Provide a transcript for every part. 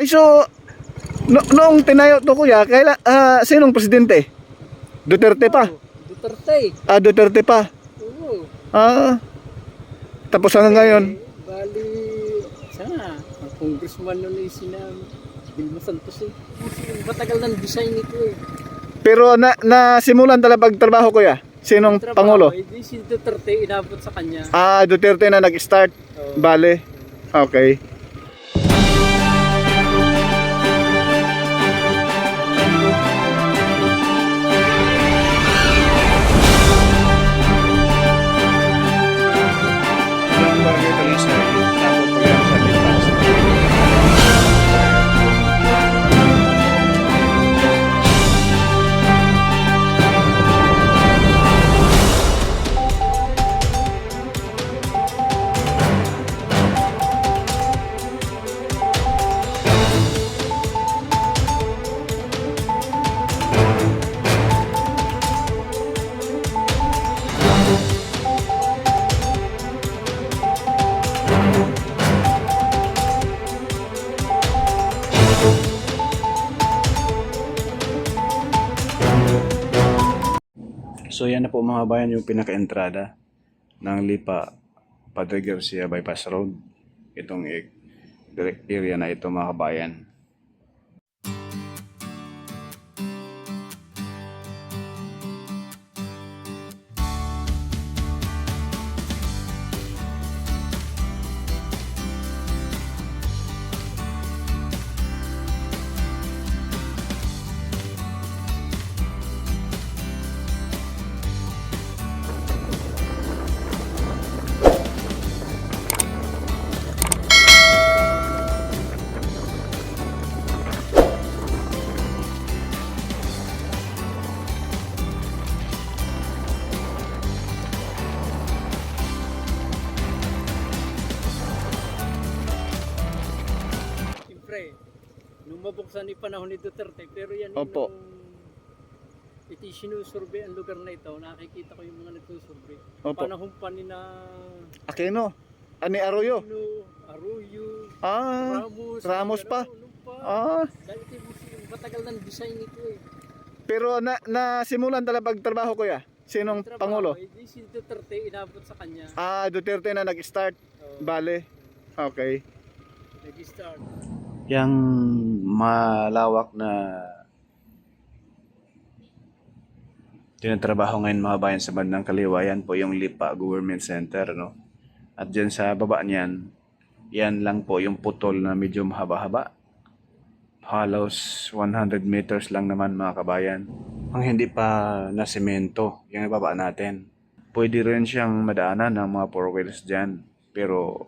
Ay, so, noong tinayo to kuya, sinong presidente? Duterte pa? Duterte. Duterte pa. Oo. Tapos hanggang ngayon. Bali, sana, ang congressman nun ay Vilma Santos eh. Kasi matagal ng design nito eh. Pero nasimulan talaga pagtrabaho kuya? Sinong pangulo? Di si Duterte inabot sa kanya. Duterte na nag-start. Bale. Okay. So yan na po mga bayan yung pinaka-entrada ng Lipa Padre Garcia Bypass Road. Itong area na ito mga kabayan. Nung mabuksan ni panahon ni Duterte, pero yan Opo. iti sinusurvey ang lugar na ito, nakikita ko yung mga nagsusurvey. Opo. Panahon pa ni na Aquino? Ni Arroyo? Arroyo, Ramos pa? Dahil ito yung matagal ng design nito eh. Pero nasimulan talaga pagtrabaho kuya? Sinong pangulo? Di si Duterte inabot sa kanya. Duterte na nag-start. Bale. Okay. Nag-start. Yang malawak na tinatrabaho ngayon mga bayan sa bandang kaliwa, yan po yung Lipa Government Center, no? At dyan sa baba niyan, yan lang po yung putol na medyo mahaba-haba. Halos 100 meters lang naman mga kabayan. Ang hindi pa na semento, yung ibaba natin. Pwede rin siyang madaanan ng mga 4 wheels dyan. Pero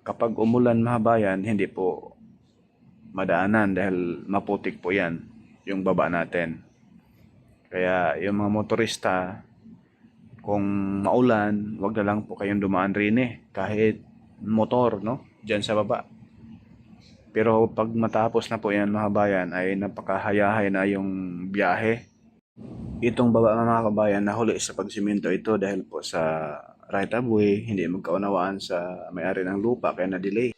kapag umulan mga bayan, hindi po madaanan dahil maputik po yan yung baba natin. Kaya yung mga motorista, kung maulan, wag na lang po kayong dumaan rin kahit motor, no? Diyan sa baba. Pero pag matapos na po yan mga bayan, ay napakahayahay na yung biyahe. Itong baba mga kabayan, nahuli sa pagsimento ito dahil po sa right of way, hindi magkaunawaan sa may-ari ng lupa kaya na-delay.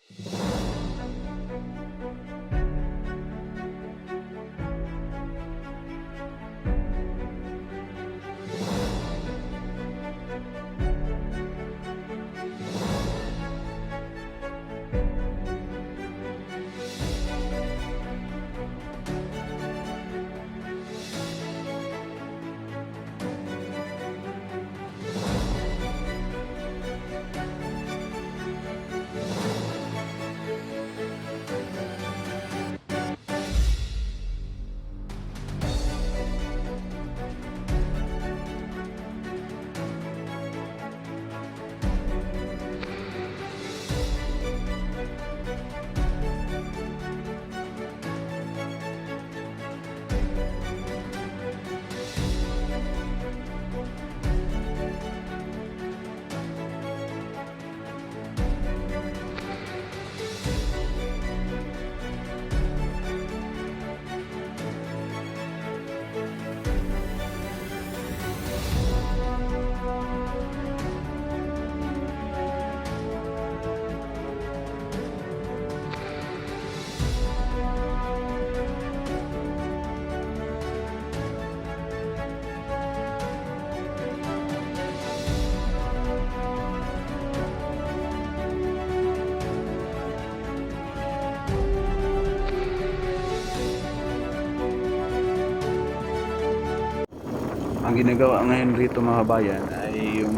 Ang ginagawa ngayon rito mga kabayan ay yung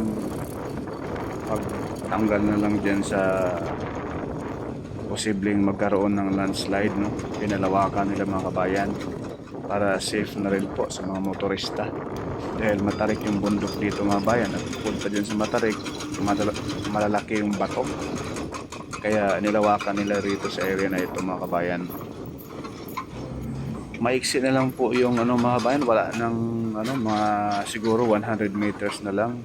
pagtanggal na lang dyan sa posibleng magkaroon ng landslide, no? Pinalawakan nila mga kabayan para safe na rin po sa mga motorista. Dahil matarik yung bundok dito mga bayan at bukod pa dyan sa matarik, malalaki yung bato. Kaya nilawakan nila rito sa area na ito mga kabayan. Maiksi na lang po yung mga kabayan, wala nang mga siguro 100 meters na lang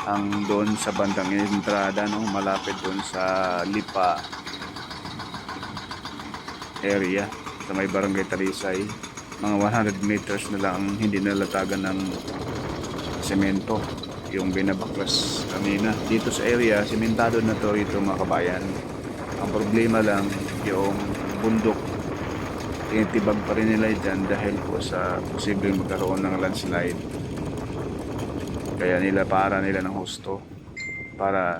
ang doon sa bandang entrada, no, malapit doon sa Lipa area sa may barangay Talisay. Mga 100 meters na lang ang hindi nalatagan ng semento yung binabaklas kanina. Dito sa area, sementado na to rito mga kabayan. Ang problema lang yung bundok, tinitibag pa rin nila dyan dahil po sa posibleng magkaroon ng landslide. Kaya para nila ng husto para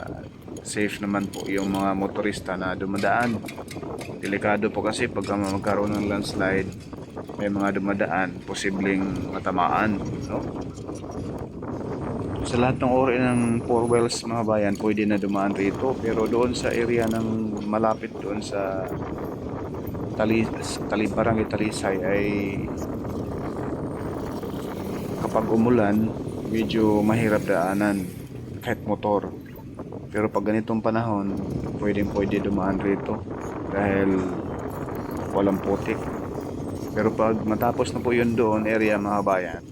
safe naman po yung mga motorista na dumadaan. Delikado po kasi pag magkaroon ng landslide, may mga dumadaan, posibleng matamaan, no? Sa lahat ng uri ng four wheels mga bayan, pwede na dumaan rito. Pero doon sa area ng malapit doon sa Barangay Talisay ay kapag umulan, medyo mahirap daanan kahit motor. Pero pag ganitong panahon, pwede dumaan rito dahil walang putik. Pero pag matapos na po yun doon area mga bayan,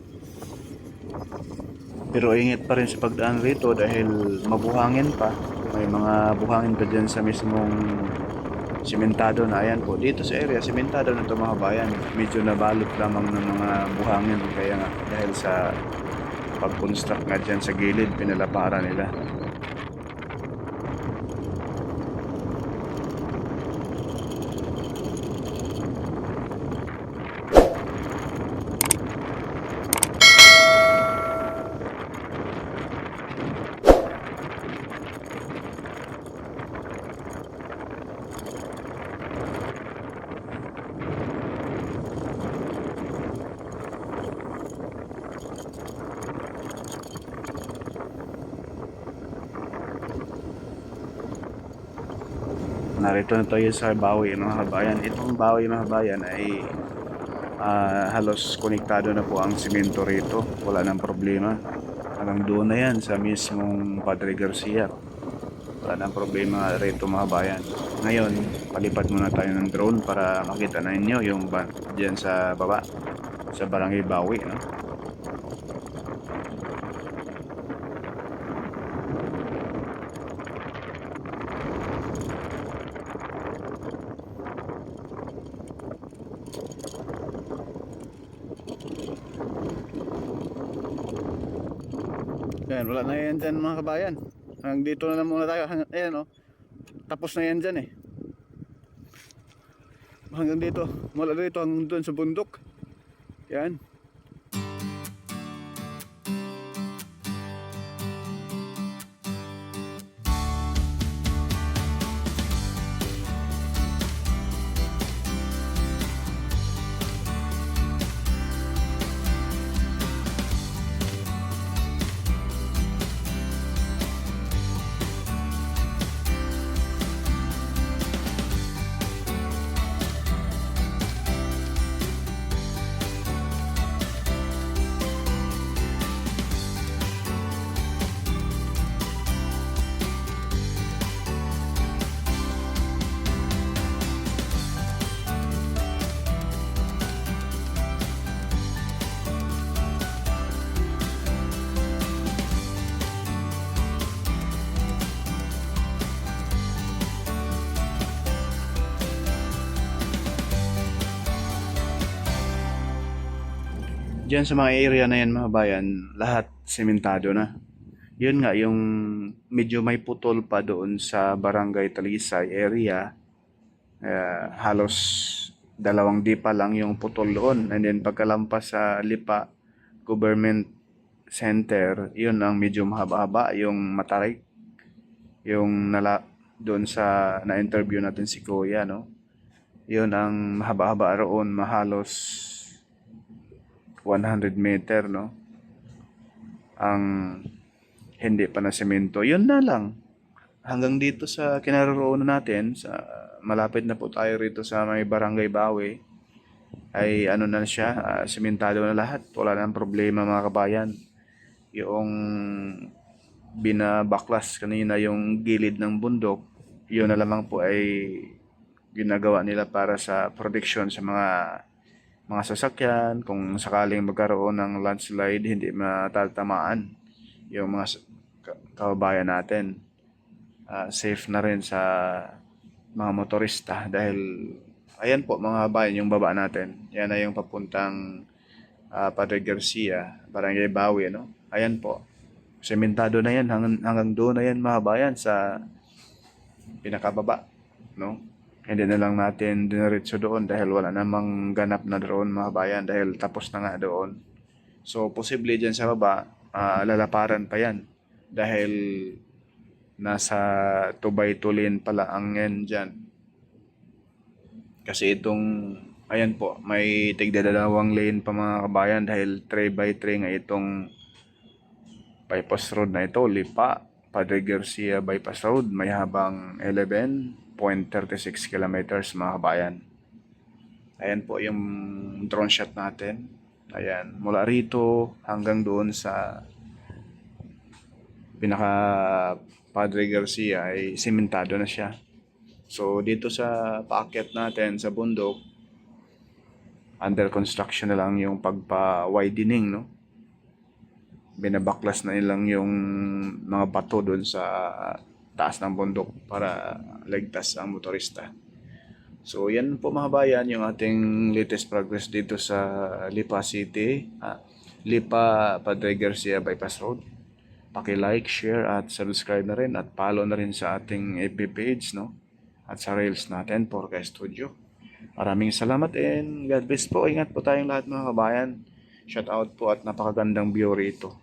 pero ingit pa rin sa pagdaan rito dahil mabuhangin pa. May mga buhangin pa dyan sa mismong simentado na. Ayan po, dito sa area simentado na ito mga bayan. Medyo nabalot lamang ng mga buhangin. Kaya nga dahil sa pag-construct nga dyan sa gilid, pinalapara nila. Narito na tayo sa Bawi mga kabayan. Itong Bawi mga kabayan ay halos konektado na po ang simento rito. Wala nang problema. Hanggang doon na yan sa mismong Padre Garcia. Wala nang problema rito mga kabayan. Ngayon, palipad muna tayo ng drone para makita na ninyo yung dyan sa baba, sa Barangay Bawi, no? Yan, wala na yan dyan mga kabayan. Hanggang dito na lang muna tayo. Ayan, oh. Tapos na yan dyan eh. Hanggang dito. Mula dito hanggang doon sa bundok. Yan. Diyan sa mga area na yan mga bayan, lahat sementado na. Yun nga, yung medyo may putol pa doon sa Barangay Talisay area, halos 2 dipa lang yung putol doon. And then pagkalampas sa Lipa Government Center, yun ang medyo mahaba-haba, yung matarik. Yung doon sa na-interview natin si Kuya, no? Yun ang mahaba-haba roon, mahalos 100 meter, no? ang hindi pa na semento. Yun na lang. Hanggang dito sa kinaroroonan natin, sa malapit na po tayo rito sa may Barangay Bawi, ay ano na siya, sementado na lahat. Wala nang problema mga kabayan. Yung binabaklas kanina yung gilid ng bundok, yun na lamang po ay ginagawa nila para sa protection sa mga sasakyan kung sakaling magkaroon ng landslide hindi matatamaan yung mga kababayan natin. Safe na rin sa mga motorista dahil ayan po mga kabayan yung baba natin. Yan na yung papuntang Padre Garcia, Barangay Bawi, no? Ayan po. Sementado na yan hanggang doon na yan mga kabayan sa pinakababa, no? Hindi na lang natin diniretso doon dahil wala namang ganap na doon mga kabayan dahil tapos na nga doon. So, posible dyan sa baba, lalaparan pa yan dahil nasa 2x2 lane pala ang yan dyan. Kasi itong, ayan po, may tigdadalawang lane pa mga kabayan dahil 3x3 nga itong bypass road na ito, Lipa, Padre Garcia Bypass Road, may habang 11.36 kilometers mga kabayan. Ayan po yung drone shot natin. Ayan, mula rito hanggang doon sa pinaka Padre Garcia ay simentado na siya. So dito sa paakyat natin sa bundok, under construction na lang yung pagpa-widening, no? Binabaklas na nilang yung mga bato doon sa taas ng bundok para ligtas ang motorista. So yan po mga bayan yung ating latest progress dito sa Lipa City, Lipa Padre Garcia Bypass Road. Paki-like, share at subscribe na rin at follow na rin sa ating FB page, no? At sa Reels natin, Porca Studio. Maraming salamat and God bless po. Ingat po tayong lahat mga kabayan. Shout out po at napakagandang view rito.